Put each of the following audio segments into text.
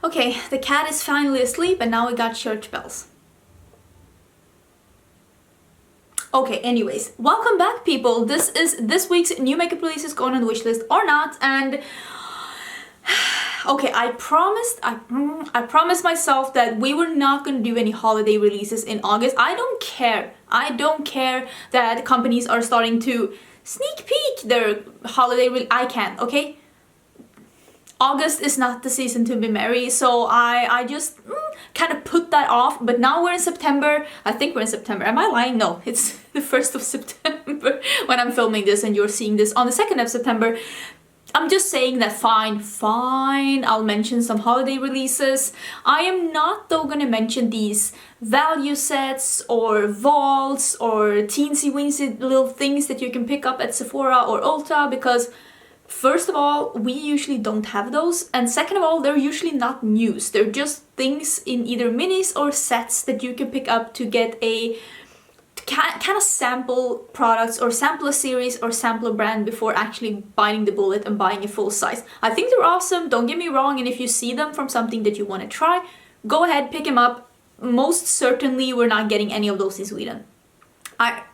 Okay, the cat is finally asleep and now we got church bells. Okay, anyways, welcome back people. This is this week's new makeup releases going on the wishlist or not, and okay, I promised myself that we were not going to do any holiday releases in August. I don't care that companies are starting to sneak peek their holiday I can't, okay? August is not the season to be merry, so I just kind of put that off. But now we're in September. I think we're in September. Am I lying? No, it's the 1st of September when I'm filming this and you're seeing this on the 2nd of September. I'm just saying that fine, I'll mention some holiday releases. I am not though gonna mention these value sets or vaults or teensy-weensy little things that you can pick up at Sephora or Ulta, because first of all, we usually don't have those, and second of all, they're usually not news. They're just things in either minis or sets that you can pick up to get a kind of sample products or sample a series or sample a brand before actually biting the bullet and buying a full size. I think they're awesome, don't get me wrong, and if you see them from something that you want to try, go ahead, pick them up. Most certainly we're not getting any of those in Sweden.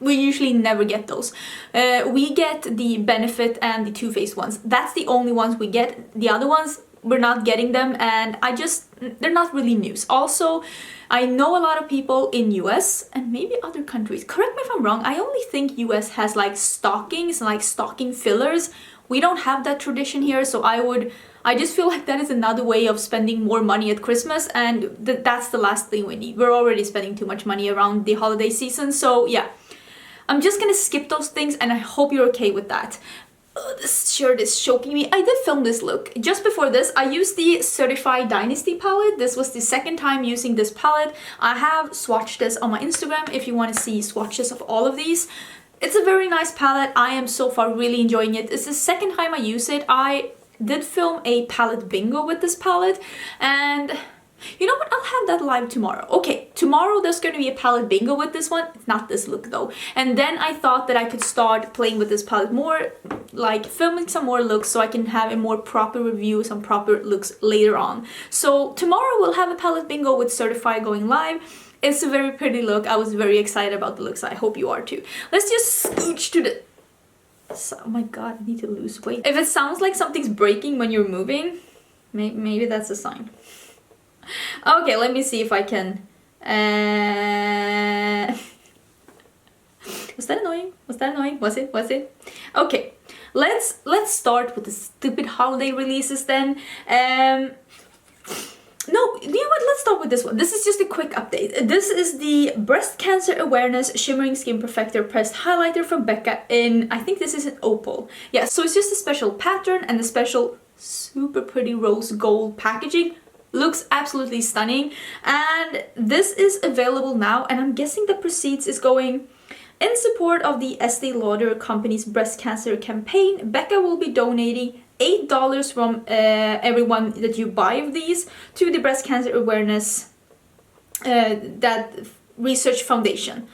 We usually never get those. We get the Benefit and the Too Faced ones. That's the only ones we get. The other ones, we're not getting them, and they're not really news. Also, I know a lot of people in US and maybe other countries, correct me if I'm wrong, I only think US has like stockings, like stocking fillers. We don't have that tradition here, so I just feel like that is another way of spending more money at Christmas, and that's the last thing we need. We're already spending too much money around the holiday season, so yeah. I'm just gonna skip those things, and I hope you're okay with that. This shirt is choking me. I did film this look. Just before this, I used the Certifeye Dynasty palette. This was the second time using this palette. I have swatched this on my Instagram if you want to see swatches of all of these. It's a very nice palette. I am so far really enjoying it. It's the second time I use it. I did film a palette bingo with this palette, and you know what? I'll have that live tomorrow. Okay, tomorrow there's going to be a palette bingo with this one. It's not this look though. And then I thought that I could start playing with this palette more, like filming some more looks so I can have a more proper review, some proper looks later on. So tomorrow we'll have a palette bingo with Certifeye going live. It's a very pretty look. I was very excited about the looks. I hope you are too. Let's just scooch to the... Oh my god, I need to lose weight. If it sounds like something's breaking when you're moving, maybe that's a sign. Okay, let me see if I can... Was that annoying? Was that annoying? Was it? Was it? Okay, let's start with the stupid holiday releases then. No, you know what? Let's start with this one. This is just a quick update. This is the Breast Cancer Awareness Shimmering Skin Perfector Pressed Highlighter from Becca in, I think this is an Opal. Yeah, so it's just a special pattern and a special super pretty rose gold packaging. Looks absolutely stunning, and this is available now, and I'm guessing the proceeds is going in support of the Estee Lauder company's breast cancer campaign. Becca will be donating $8 from everyone that you buy of these to the Breast Cancer Awareness that research foundation.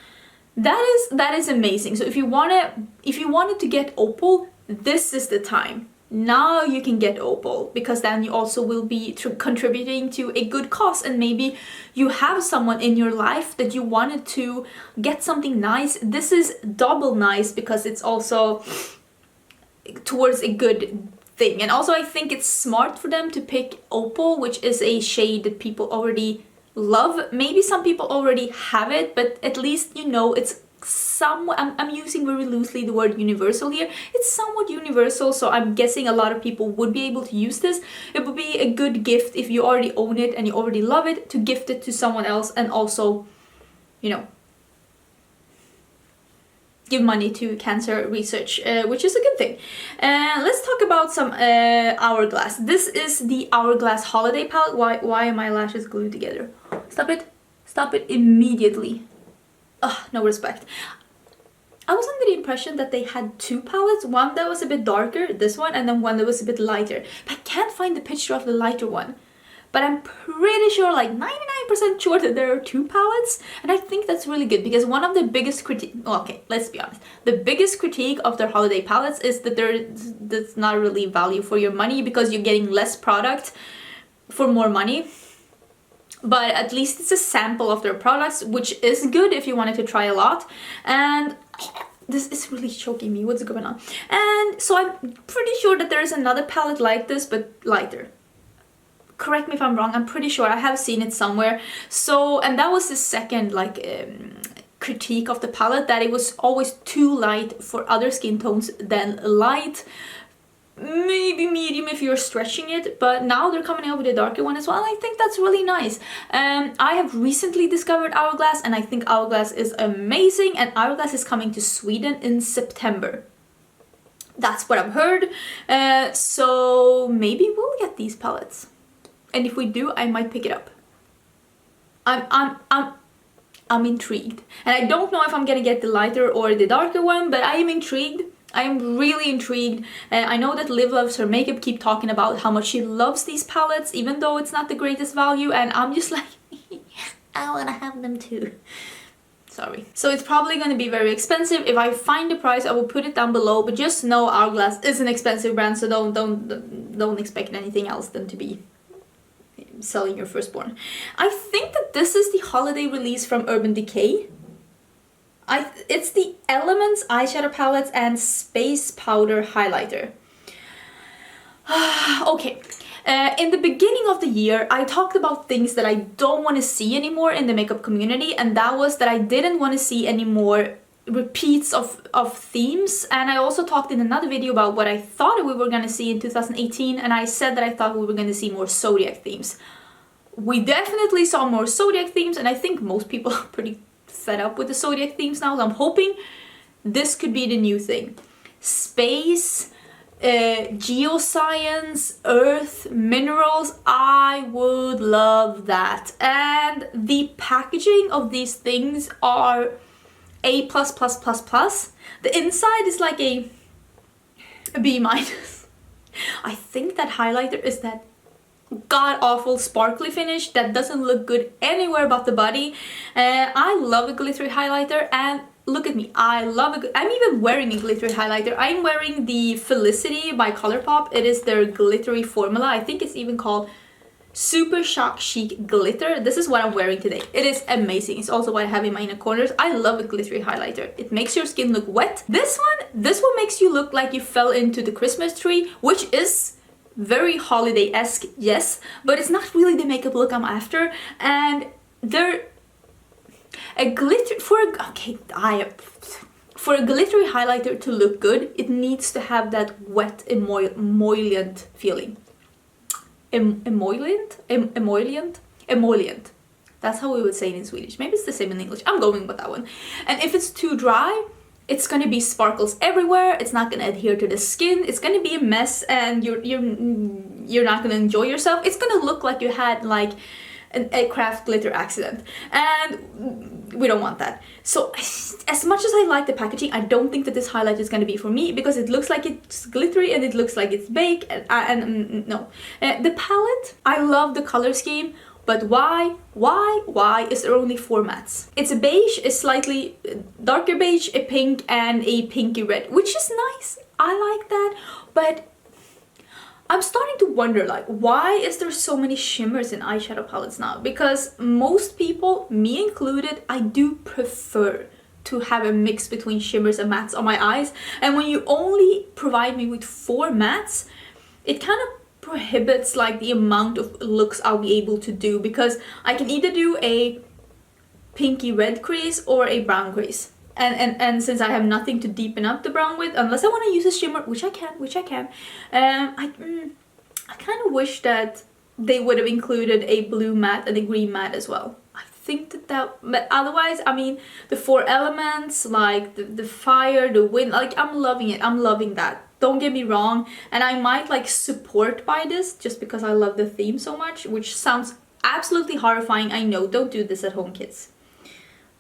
That is amazing. So if you wanted to get Opal, this is the time. Now you can get Opal, because then you also will be contributing to a good cause, and maybe you have someone in your life that you wanted to get something nice. This is double nice because it's also towards a good thing. And also I think it's smart for them to pick Opal, which is a shade that people already love. Maybe some people already have it, but at least you know it's somewhat, I'm using very loosely the word universal here. It's somewhat universal, so I'm guessing a lot of people would be able to use this. It would be a good gift if you already own it and you already love it, to gift it to someone else, and also, you know, give money to cancer research, which is a good thing. Let's talk about some Hourglass. This is the Hourglass Holiday Palette. Why are my lashes glued together? Stop it. Stop it immediately. Ugh, no respect. I was under the impression that they had two palettes, one that was a bit darker, this one, and then one that was a bit lighter. But I can't find the picture of the lighter one. But I'm pretty sure, like 99% sure, that there are two palettes, and I think that's really good, because one of the biggest okay, let's be honest, the biggest critique of their holiday palettes is that there's not really value for your money, because you're getting less product for more money. But at least it's a sample of their products, which is good if you wanted to try a lot. And this is really choking me. What's going on? And so I'm pretty sure that there is another palette like this, but lighter. Correct me if I'm wrong. I'm pretty sure I have seen it somewhere. So, and that was the second like critique of the palette, that it was always too light for other skin tones than light. Maybe medium if you're stretching it, but now they're coming out with a darker one as well. I think that's really nice. I have recently discovered Hourglass, and I think Hourglass is amazing, and Hourglass is coming to Sweden in September. That's what I've heard. So maybe we'll get these palettes, and if we do, I might pick it up. I'm intrigued, and I don't know if I'm gonna get the lighter or the darker one, but I am intrigued. I am really intrigued. I know that Liv Loves Her Makeup keep talking about how much she loves these palettes, even though it's not the greatest value, and I'm just like, I wanna have them too. Sorry. So it's probably gonna be very expensive. If I find the price, I will put it down below, but just know Hourglass is an expensive brand, so don't expect anything else than to be selling your firstborn. I think that this is the holiday release from Urban Decay. It's the Elements eyeshadow palettes and Space Powder highlighter. Okay, in the beginning of the year, I talked about things that I don't want to see anymore in the makeup community, and that was that I didn't want to see any more repeats of themes. And I also talked in another video about what I thought we were going to see in 2018, and I said that I thought we were going to see more zodiac themes. We definitely saw more zodiac themes, and I think most people are pretty fed up with the zodiac themes now, so I'm hoping this could be the new thing. Space, geoscience, earth, minerals, I would love that. And the packaging of these things are A++++. The inside is like a B-. I think that highlighter is that god-awful sparkly finish that doesn't look good anywhere but the body. I love a glittery highlighter, and look at me, I love it. I'm even wearing a glittery highlighter. I'm wearing the Felicity by Colourpop. It is their glittery formula. I think it's even called Super Shock Chic Glitter. This is what I'm wearing today. It is amazing. It's also what I have in my inner corners. I love a glittery highlighter. It makes your skin look wet. This one makes you look like you fell into the Christmas tree, which is very holiday-esque, yes, but it's not really the makeup look I'm after. And a glitter for a glittery highlighter to look good, it needs to have that wet emollient feeling. Emollient. That's how we would say it in Swedish. Maybe it's the same in English. I'm going with that one. And if it's too dry, it's gonna be sparkles everywhere. It's not gonna adhere to the skin. It's gonna be a mess, and you're not gonna enjoy yourself. It's gonna look like you had like a craft glitter accident, and we don't want that. So as much as I like the packaging, I don't think that this highlight is gonna be for me, because it looks like it's glittery and it looks like it's baked, and no. The palette, I love the color scheme. But why is there only 4 mattes? It's a beige, a slightly darker beige, a pink, and a pinky red, which is nice. I like that, but I'm starting to wonder, like, why is there so many shimmers in eyeshadow palettes now? Because most people, me included, I do prefer to have a mix between shimmers and mattes on my eyes. And when you only provide me with 4 mattes, it kind of prohibits like the amount of looks I'll be able to do, because I can either do a pinky red crease or a brown crease, and since I have nothing to deepen up the brown with, unless I want to use a shimmer, which I can, I kind of wish that they would have included a blue matte and a green matte as well. I think that, but otherwise, I mean, the 4 elements, like the fire, the wind, like, I'm loving it. I'm loving that. Don't get me wrong, and I might like support by this just because I love the theme so much, which sounds absolutely horrifying. I know, don't do this at home, kids.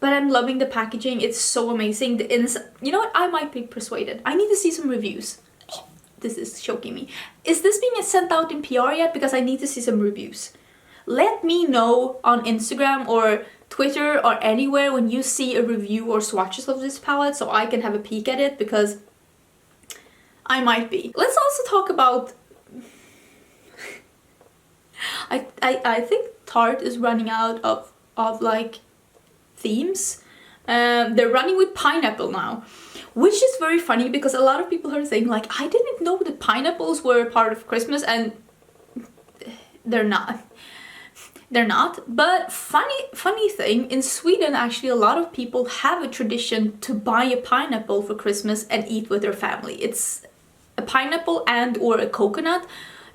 But I'm loving the packaging. It's so amazing. The inside, you know what? I might be persuaded. I need to see some reviews. This is choking me. Is this being sent out in PR yet? Because I need to see some reviews. Let me know on Instagram or Twitter or anywhere when you see a review or swatches of this palette, so I can have a peek at it, because I might be. Let's also talk about I think Tarte is running out of like themes. They're running with pineapple now, which is very funny because a lot of people are saying like, I didn't know that pineapples were a part of Christmas, and they're not. They're not. But funny thing, in Sweden actually a lot of people have a tradition to buy a pineapple for Christmas and eat with their family. It's a pineapple and or a coconut.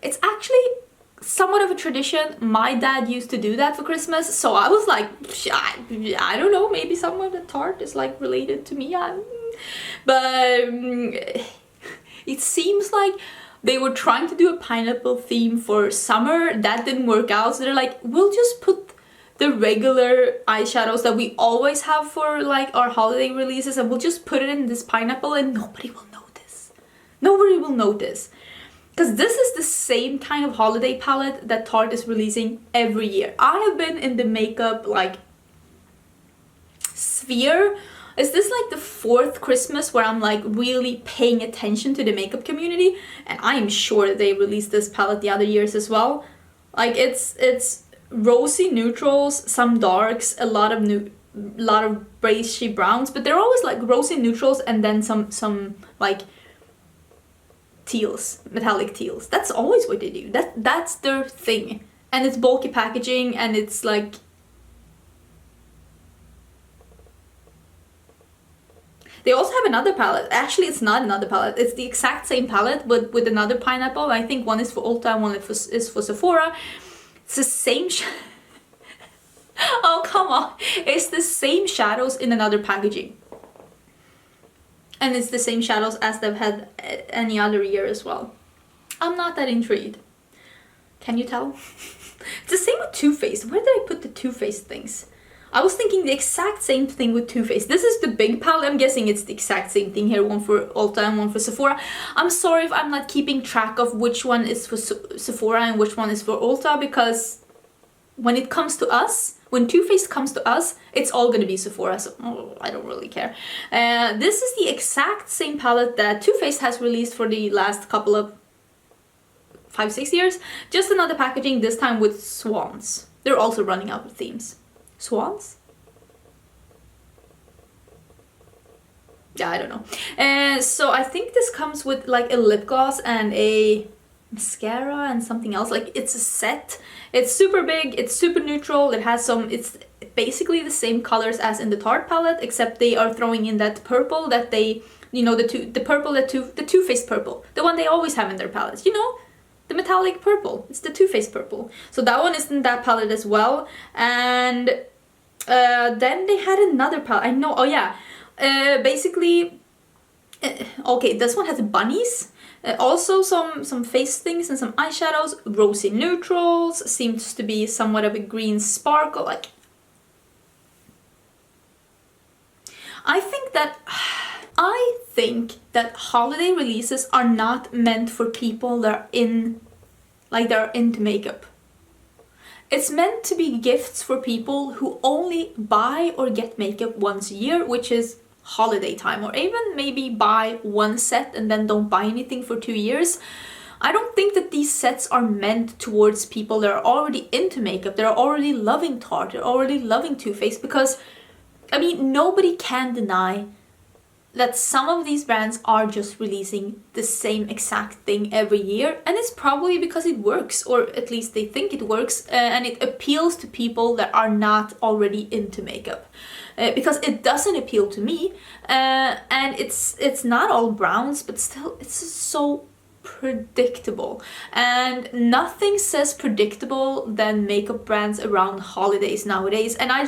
It's actually somewhat of a tradition. My dad used to do that for Christmas, so I was like, I don't know, maybe someone at Tarte is like related to me. But it seems like they were trying to do a pineapple theme for summer. That didn't work out, so they're like, we'll just put the regular eyeshadows that we always have for like our holiday releases, and we'll just put it in this pineapple and nobody will notice. Nobody will notice. Because this is the same kind of holiday palette that Tarte is releasing every year. I have been in the makeup like sphere. Is this like the 4th Christmas where I'm like really paying attention to the makeup community? And I am sure that they released this palette the other years as well. Like it's rosy neutrals, some darks, a lot of beigey browns, but they're always like rosy neutrals and then some like teals, metallic teals. That's always what they do. That's their thing. And it's bulky packaging, and it's like they also have another palette. Actually, it's not another palette. It's the exact same palette but with another pineapple. I think one is for Ulta and one is for Sephora. It's the same oh, come on. It's the same shadows in another packaging. And it's the same shadows as they've had any other year as well. I'm not that intrigued. Can you tell? It's the same with Too Faced. Where did I put the Too Faced things? I was thinking the exact same thing with Too Faced. This is the big palette. I'm guessing it's the exact same thing here. One for Ulta and one for Sephora. I'm sorry if I'm not keeping track of which one is for Sephora and which one is for Ulta, because when it comes to us, when Too Faced comes to us, it's all gonna be Sephora, so I don't really care. This is the exact same palette that Too Faced has released for the last couple of 5-6 years. Just another packaging, this time with swans. They're also running out of themes. Swans? Yeah, I don't know. So I think this comes with like a lip gloss and a mascara and something else. Like it's a set. It's super big, it's super neutral, it has some, it's basically the same colors as in the Tarte palette, except they are throwing in that purple that they, you know, the Too Faced purple, the one they always have in their palettes, you know, the metallic purple. It's the Too Faced purple. So that one is in that palette as well. And then they had another palette, I know, oh yeah, basically, okay, this one has bunnies. Also some face things and some eyeshadows, rosy neutrals, seems to be somewhat of a green sparkle. Like, I think that holiday releases are not meant for people that are they're into makeup. It's meant to be gifts for people who only buy or get makeup once a year, which is holiday time, or even maybe buy one set and then don't buy anything for 2 years. I don't think that these sets are meant towards people that are already into makeup, that are already loving Tarte, they're already loving Too Faced, because I mean, nobody can deny that some of these brands are just releasing the same exact thing every year, and it's probably because it works, or at least they think it works, and it appeals to people that are not already into makeup. Because it doesn't appeal to me, and it's not all browns, but still it's so predictable, and nothing says predictable than makeup brands around holidays nowadays. And I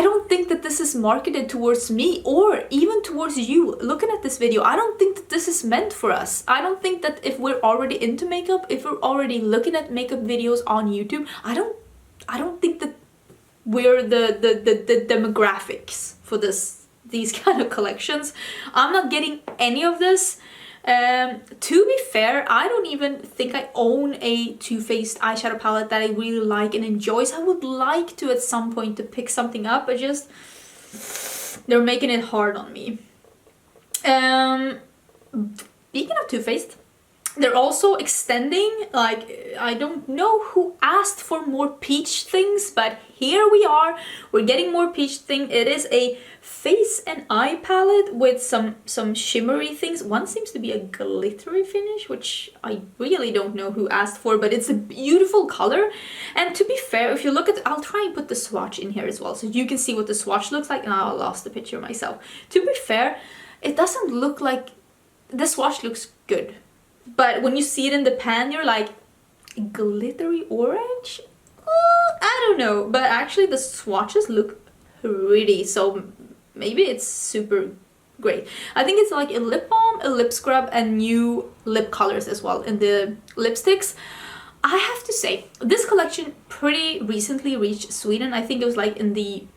don't think that this is marketed towards me or even towards you looking at this video. I don't think that this is meant for us. I don't think that if we're already into makeup, if we're already looking at makeup videos on YouTube, I don't think that we're the demographics for these kind of collections. I'm not getting any of this. To be fair, I don't even think I own a Too Faced eyeshadow palette that I really like and enjoy. So I would like to at some point to pick something up, but just they're making it hard on me. Speaking of Too Faced, They're also extending, like, I don't know who asked for more peach things, but here we are. We're getting more peach thing. It is a face and eye palette with some shimmery things. One seems to be a glittery finish, which I really don't know who asked for, but it's a beautiful color. And to be fair, if you look at, I'll try and put the swatch in here as well, so you can see what the swatch looks like. And I lost the picture myself. To be fair, it doesn't look like, the swatch looks good. But when you see it in the pan, you're like, glittery orange? I don't know. But actually the swatches look pretty, so maybe it's super great. I think it's like a lip balm, a lip scrub, and new lip colors as well in the lipsticks. I have to say, this collection pretty recently reached Sweden. I think it was like in the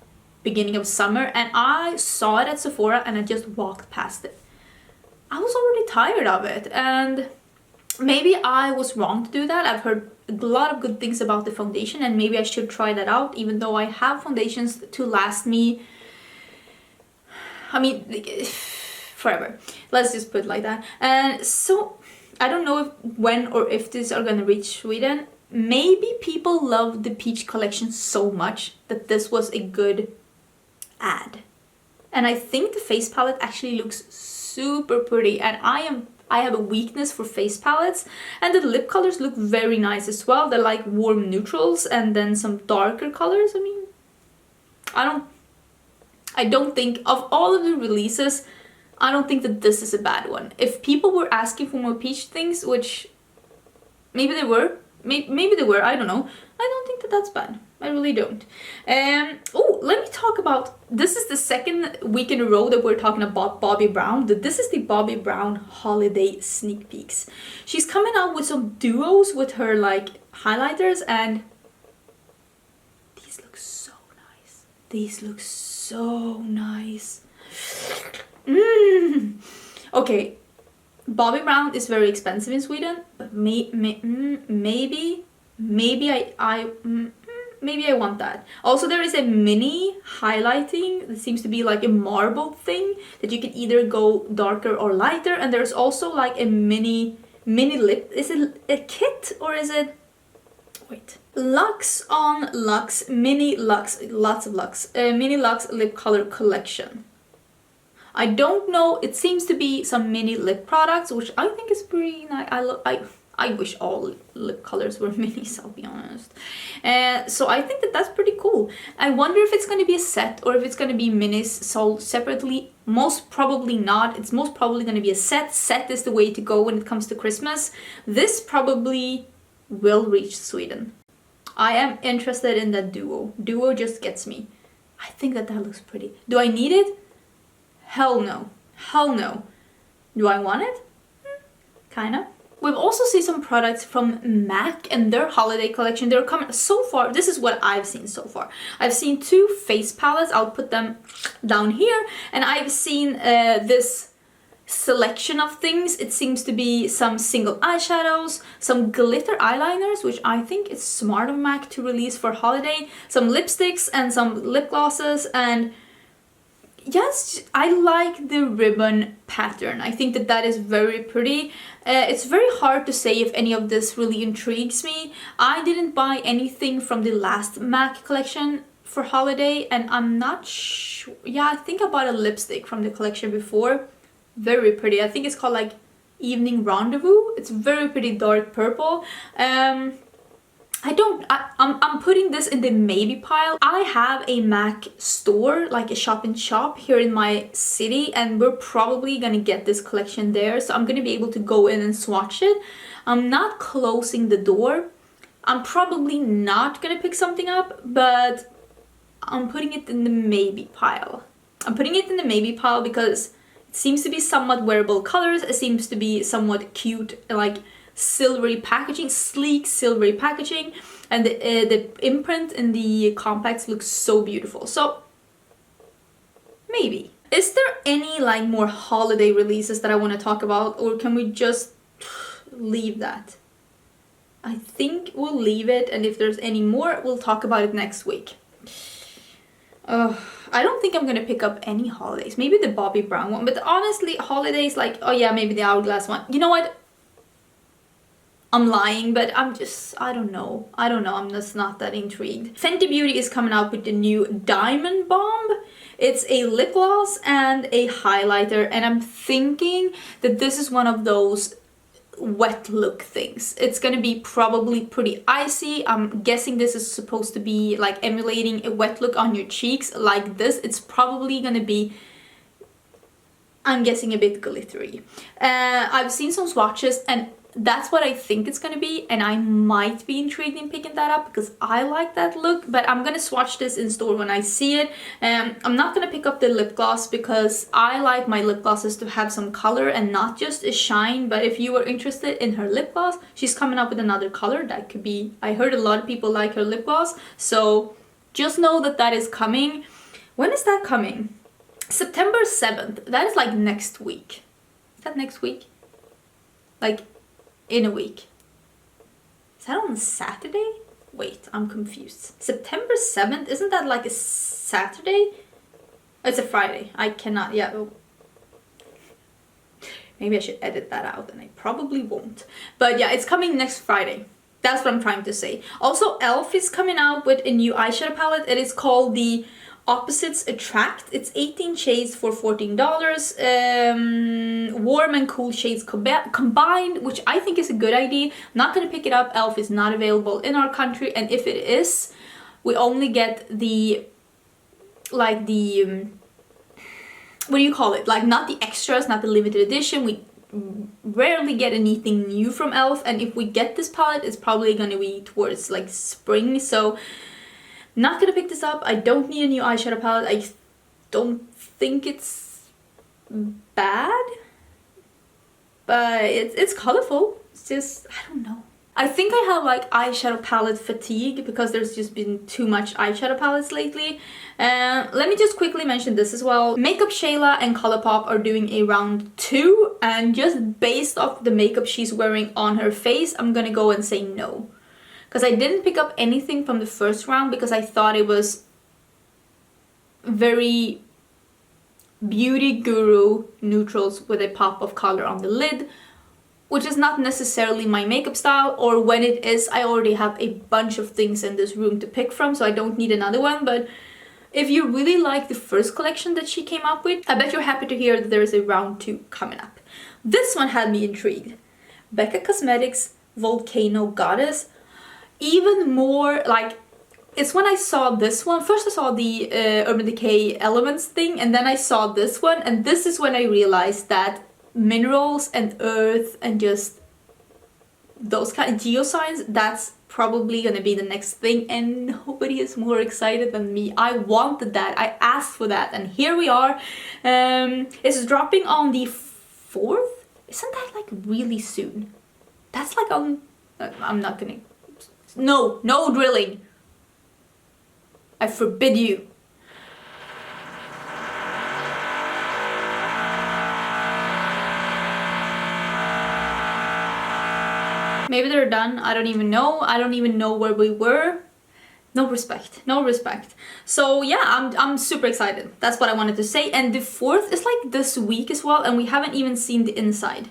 beginning of summer, and I saw it at Sephora and I just walked past it. I was already tired of it, and maybe I was wrong to do that. I've heard a lot of good things about the foundation, and maybe I should try that out, even though I have foundations to last me, I mean, forever. Let's just put it like that. And so I don't know when or if these are gonna reach Sweden. Maybe people love the peach collection so much that this was a good ad. And I think the face palette actually looks super pretty, and I have a weakness for face palettes, and the lip colors look very nice as well. They're like warm neutrals and then some darker colors. I mean, I don't think, of all of the releases, I don't think that this is a bad one. If people were asking for more peach things, which maybe they were, maybe they were, I don't know, I don't think that that's bad. I really don't. Oh, let me talk about, this is the second week in a row that we're talking about Bobbi Brown. This is the Bobbi Brown holiday sneak peeks. She's coming out with some duos with her like highlighters, and these look so nice. These look so nice. Okay, Bobbi Brown is very expensive in Sweden, but maybe I want that. Also, there is a mini highlighting that seems to be like a marble thing that you can either go darker or lighter, and there's also like a mini lip. Is it a kit or is it, wait, Luxe on Luxe, mini Luxe, lots of Luxe, mini Luxe lip color collection. I don't know, it seems to be some mini lip products, which I think is pretty nice. I wish all lip colors were minis, I'll be honest. So I think that that's pretty cool. I wonder if it's going to be a set or if it's going to be minis sold separately. Most probably not. It's most probably going to be a set. Set is the way to go when it comes to Christmas. This probably will reach Sweden. I am interested in that duo. Duo just gets me. I think that looks pretty. Do I need it? Hell no. Hell no. Do I want it? Kinda. We've also seen some products from MAC and their holiday collection. They're coming so far. This is what I've seen so far. I've seen 2 face palettes. I'll put them down here. And I've seen this selection of things. It seems to be some single eyeshadows, some glitter eyeliners, which I think is smart of MAC to release for holiday, some lipsticks and some lip glosses, and yes, I like the ribbon pattern. I think that is very pretty. It's very hard to say if any of this really intrigues me. I didn't buy anything from the last MAC collection for holiday, and I'm not sure. Yeah, I think I bought a lipstick from the collection before. Very pretty. I think it's called like Evening Rendezvous. It's very pretty dark purple. I'm putting this in the maybe pile. I have a MAC store, like a shop in shop here in my city, and we're probably gonna get this collection there, so I'm gonna be able to go in and swatch it. I'm not closing the door. I'm probably not gonna pick something up, but I'm putting it in the maybe pile. I'm putting it in the maybe pile because it seems to be somewhat wearable colors. It seems to be somewhat cute, like silvery packaging, sleek silvery packaging, and the imprint in the compacts looks so beautiful. So maybe. Is there any like more holiday releases that I want to talk about, or can we just leave that? I think we'll leave it, and if there's any more, we'll talk about it next week. I don't think I'm gonna pick up any holidays. Maybe the Bobbi Brown one, but honestly, holidays, like, oh yeah, maybe the Hourglass one. You know what? I'm lying, but I don't know. I'm just not that intrigued. Fenty Beauty is coming out with the new Diamond Bomb. It's a lip gloss and a highlighter, and I'm thinking that this is one of those wet look things. It's gonna be probably pretty icy. I'm guessing this is supposed to be like emulating a wet look on your cheeks like this. It's probably gonna be, I'm guessing, a bit glittery. I've seen some swatches and that's what I think it's gonna be, and I might be intrigued in picking that up because I like that look, but I'm gonna swatch this in store when I see it. I'm not gonna pick up the lip gloss because I like my lip glosses to have some color and not just a shine, but if you are interested in her lip gloss, she's coming up with another color that could be, I heard a lot of people like her lip gloss, so just know that that is coming. When is that coming? September 7th. That is like next week. Is that next week? Like in a week. Is that on Saturday? Wait, I'm confused. September 7th? Isn't that like a Saturday? It's a Friday. I cannot, yeah. Oh. Maybe I should edit that out, and I probably won't. But yeah, it's coming next Friday. That's what I'm trying to say. Also, e.l.f. is coming out with a new eyeshadow palette. It is called the Opposites Attract. It's 18 shades for $14. Warm and cool shades combined, which I think is a good idea. Not gonna pick it up. e.l.f. is not available in our country, and if it is, we only get the like the what do you call it? Like not the extras, not the limited edition. We rarely get anything new from e.l.f. and if we get this palette, it's probably gonna be towards like spring. So not gonna pick this up. I don't need a new eyeshadow palette. I don't think it's bad, but it's colorful. It's just, I don't know. I think I have like eyeshadow palette fatigue because there's just been too much eyeshadow palettes lately. Let me just quickly mention this as well. Makeup Shayla and Colourpop are doing a round 2, and just based off the makeup she's wearing on her face, I'm gonna go and say no. Because I didn't pick up anything from the first round because I thought it was very beauty guru neutrals with a pop of color on the lid, which is not necessarily my makeup style, or when it is, I already have a bunch of things in this room to pick from, so I don't need another one. But if you really like the first collection that she came up with, I bet you're happy to hear that there is a round 2 coming up. This one had me intrigued. Becca Cosmetics Volcano Goddess. Even more like, it's when I saw this one. First I saw the Urban Decay Elements thing, and then I saw this one, and this is when I realized that minerals and earth and just those kind of geoscience, that's probably gonna be the next thing, and nobody is more excited than me. I wanted that, I asked for that, and here we are. It's dropping on the 4th. Isn't that like really soon? That's like on, I'm not gonna, no drilling. I forbid you. Maybe they're done. I don't even know. I don't even know where we were. No respect. No respect. So yeah, I'm super excited. That's what I wanted to say. And the 4th is like this week as well, and we haven't even seen the inside.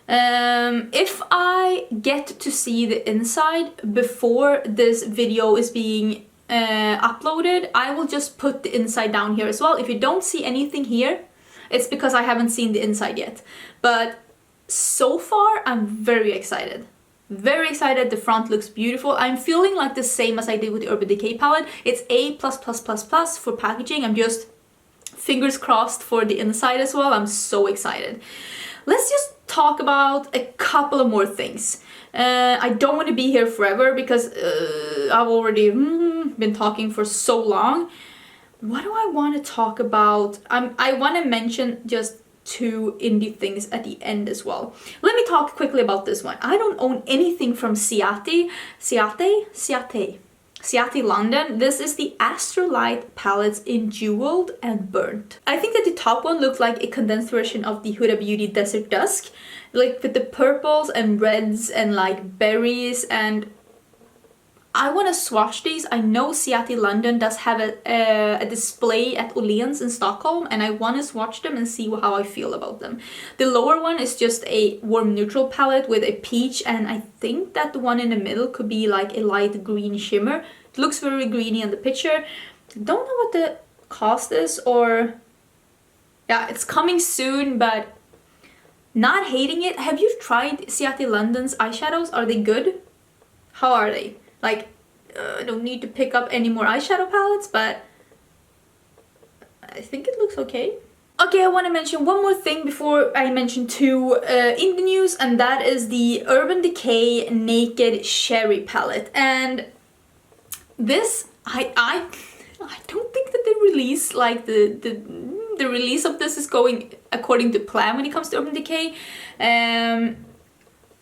If I get to see the inside before this video is being uploaded, I will just put the inside down here as well. If you don't see anything here, it's because I haven't seen the inside yet. But so far, I'm very excited. Very excited. The front looks beautiful. I'm feeling like the same as I did with the Urban Decay palette. It's A++++ for packaging. I'm just fingers crossed for the inside as well. I'm so excited. Let's just talk about a couple of more things. I don't want to be here forever because I've already been talking for so long. What do I want to talk about? I want to mention just 2 indie things at the end as well. Let me talk quickly about this one. I don't own anything from Ciate London. This is the Astrolight palettes in Jeweled and Burnt. I think that the top one looks like a condensed version of the Huda Beauty Desert Dusk, like with the purples and reds and like berries, and I want to swatch these. I know Ciate London does have a display at Åhléns in Stockholm, and I want to swatch them and see how I feel about them. The lower one is just a warm neutral palette with a peach, and I think that the one in the middle could be like a light green shimmer. It looks very greeny in the picture. Don't know what the cost is, or yeah, it's coming soon, but not hating it. Have you tried Ciate London's eyeshadows? Are they good? How are they? Like, I don't need to pick up any more eyeshadow palettes, but I think it looks okay. Okay, I want to mention one more thing before I mention two in the news, and that is the Urban Decay Naked Cherry palette. And this, I don't think that the release, like the release of this is going according to plan when it comes to Urban Decay.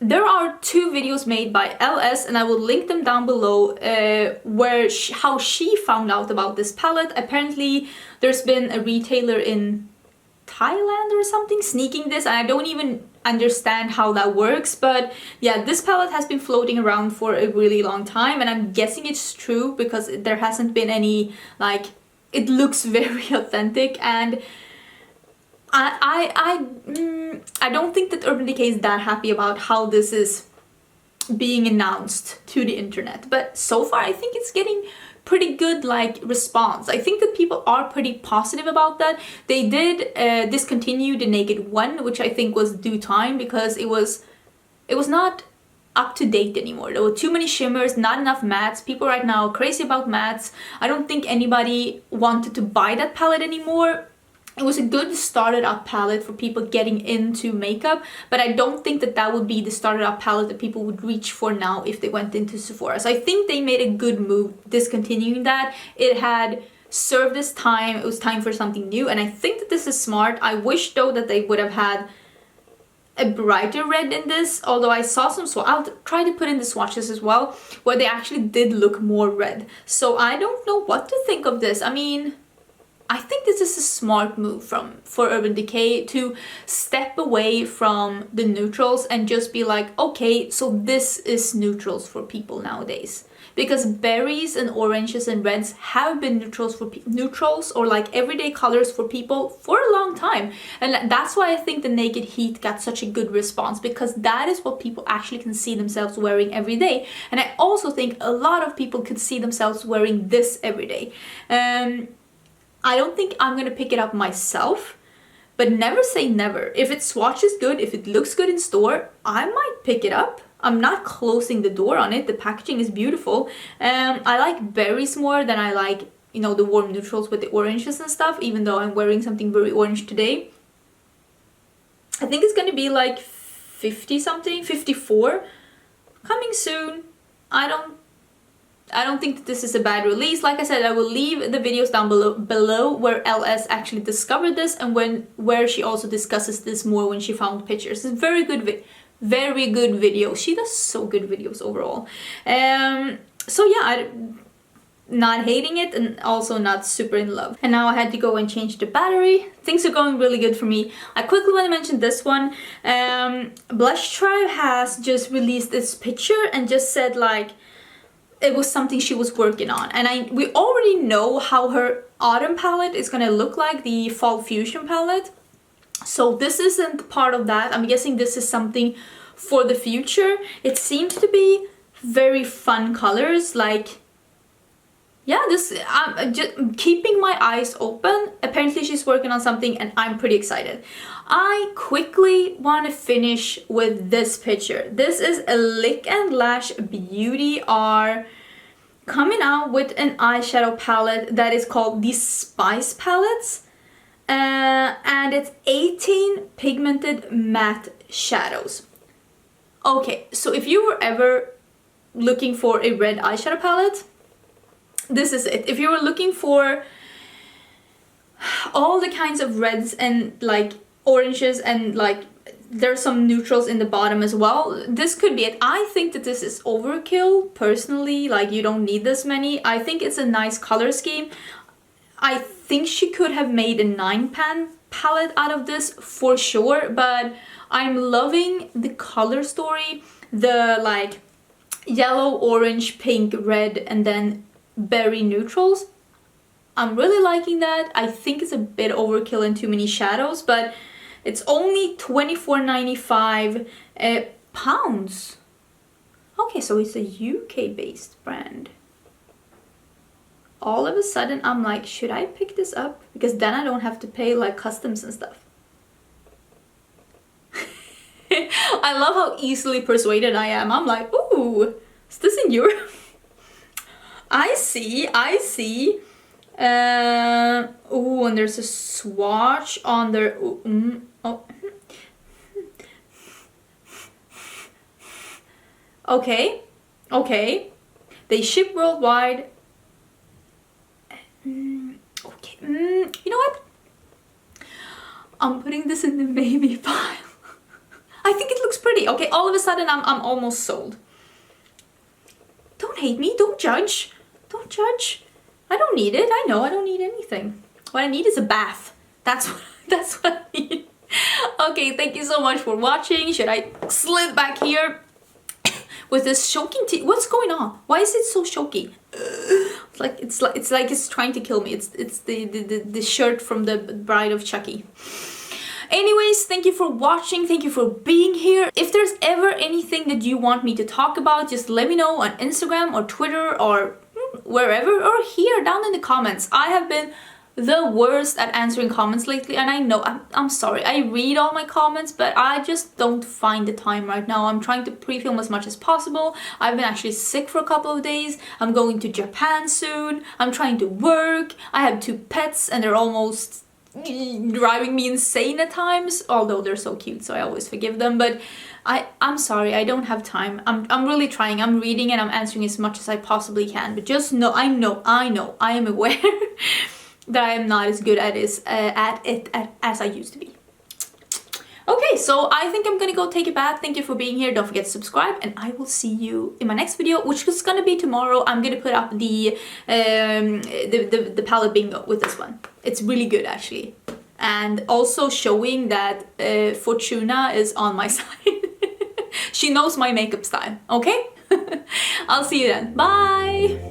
There are two videos made by LS, and I will link them down below, where how she found out about this palette. Apparently there's been a retailer in Thailand or something sneaking this, and I don't even understand how that works, but yeah, this palette has been floating around for a really long time, and I'm guessing it's true because there hasn't been any, like, it looks very authentic, and I don't think that Urban Decay is that happy about how this is being announced to the internet, but so far I think it's getting pretty good like response. I think that people are pretty positive about that. They did discontinue the Naked one, which I think was due time because it was not up to date anymore. There were too many shimmers, not enough mattes. People right now are crazy about mattes. I don't think anybody wanted to buy that palette anymore. It was a good started up palette for people getting into makeup, but I don't think that that would be the started up palette that people would reach for now if they went into Sephora. So I think they made a good move discontinuing that. It had served its time. It was time for something new, and I think that this is smart. I wish though that they would have had a brighter red in this, although I saw some, so I'll try to put in the swatches as well, where they actually did look more red. So I don't know what to think of this. I mean, I think this is a smart move for Urban Decay to step away from the neutrals and just be like, okay, so this is neutrals for people nowadays. Because berries and oranges and reds have been neutrals or like everyday colors for people for a long time. And that's why I think the Naked Heat got such a good response, because that is what people actually can see themselves wearing every day. And I also think a lot of people could see themselves wearing this every day. I don't think I'm gonna pick it up myself, but never say never. If it swatches good, if it looks good in store, I might pick it up. I'm not closing the door on it. The packaging is beautiful. I like berries more than I like, you know, the warm neutrals with the oranges and stuff, even though I'm wearing something very orange today. I think it's gonna be like 50 something, 54, coming soon. I don't think that this is a bad release. Like I said, I will leave the videos down below where LS actually discovered this and where she also discusses this more when she found pictures. It's very good video. She does so good videos overall. So yeah, I'm not hating it and also not super in love. And now I had to go and change the battery. Things are going really good for me. I quickly want to mention this one. Blush Tribe has just released this picture and just said like, it was something she was working on, and we already know how her autumn palette is gonna look like, the Fall Fusion palette. So this isn't part of that. I'm guessing this is something for the future. It seems to be very fun colors, like, yeah, this, I'm just keeping my eyes open. Apparently she's working on something and I'm pretty excited. I quickly want to finish with this picture. This is a Lick and Lash Beauty are coming out with an eyeshadow palette that is called the Spice Palettes. And it's 18 pigmented matte shadows. Okay, so if you were ever looking for a red eyeshadow palette, this is it. If you were looking for all the kinds of reds and like oranges and like there's some neutrals in the bottom as well, this could be it. I think that this is overkill personally, like you don't need this many. I think it's a nice color scheme. I think she could have made a 9-pan palette out of this for sure, but I'm loving the color story, the like yellow, orange, pink, red, and then berry neutrals. I'm really liking that. I think it's a bit overkill and too many shadows, but it's only £24.95 pounds. Okay, so it's a UK based brand. All of a sudden I'm like, should I pick this up? Because then I don't have to pay like customs and stuff. I love how easily persuaded I am. I'm like, ooh, is this in Europe? I see. Ooh, and there's a swatch on their... oh. Okay. They ship worldwide. Okay. You know what? I'm putting this in the maybe pile. I think it looks pretty. Okay, all of a sudden I'm almost sold. Don't hate me. Don't judge. Don't judge. I don't need it. I know I don't need anything. What I need is a bath. That's what I need. Okay, thank you so much for watching. Should I slip back here with this choking tea? What's going on? Why is it so choky? It's like it's trying to kill me. It's the shirt from the Bride of Chucky. Anyways, thank you for watching. Thank you for being here. If there's ever anything that you want me to talk about, just let me know on Instagram or Twitter or wherever, or here down in the comments. I have been the worst at answering comments lately, and I know I'm sorry. I read all my comments, but I just don't find the time right now. I'm trying to pre-film as much as possible. I've been actually sick for a couple of days. I'm going to Japan soon. I'm trying to work. I have 2 pets and they're almost driving me insane at times, although they're so cute, so I always forgive them. But I'm sorry, I don't have time. I'm really trying. I'm reading and I'm answering as much as I possibly can, but just know, I am aware that I am not as good at it as I used to be. Okay, so I think I'm gonna go take a bath. Thank you for being here. Don't forget to subscribe, and I will see you in my next video, which is gonna be tomorrow. I'm gonna put up the palette bingo with this one. It's really good actually, and also showing that Fortuna is on my side. She knows my makeup style. Okay, I'll see you then. Bye.